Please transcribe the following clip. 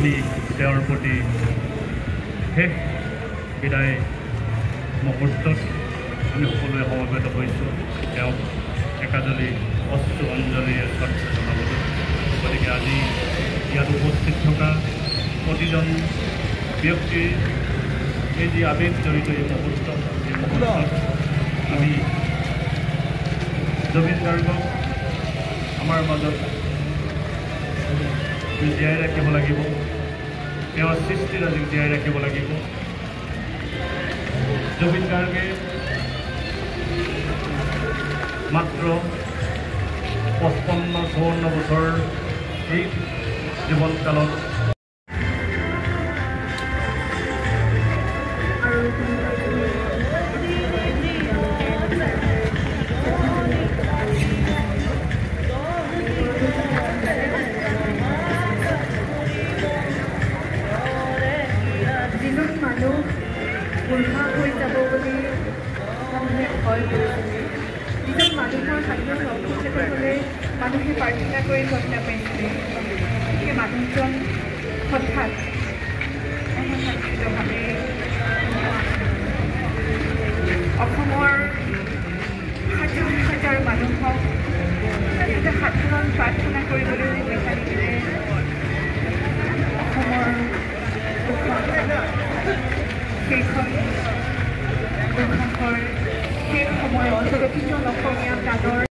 আমি তেওঁৰ প্ৰতি শেষ বিদায় মুহূৰ্তত আমি সকলোৱে সমবেত হৈছোঁ তেওঁক একাজলি অশ্ৰু অঞ্জলিৰে শ্ৰদ্ধা জনাবলৈ। গতিকে আজি ইয়াত উপস্থিত থকা প্ৰতিজন ব্যক্তিৰ এই যি আবেগ জড়িত এই মুহূৰ্তত আমি জুবিন গাৰ্গক আমাৰ মাজত জীয়াই ৰাখিব লাগিব, তেওঁৰ সৃষ্টিৰাজিক জীয়াই ৰাখিব লাগিব। জুবিন গাৰ্গে মাত্ৰ 55-54 বছৰ এই জীৱনকালত বুঢ়া হৈ যাব বুলি মানুহে ভয় কৰিছিলে। যিজন মানুহৰ খাদ্য অসুস্থ হ'লে মানুহে প্ৰাৰ্থনা কৰি হত্যা পাইছিলে। গতিকে মানুহজন হঠাৎ অনাকাংক্ষিতভাৱে অসমৰ হাজাৰ হাজাৰ মানুহক এটা সাধাৰণ প্ৰাৰ্থনা কৰিবলৈ সুবিধা দিলে। অসমৰ সেইখন দুৰ্ভাষৰ সেই সময়ত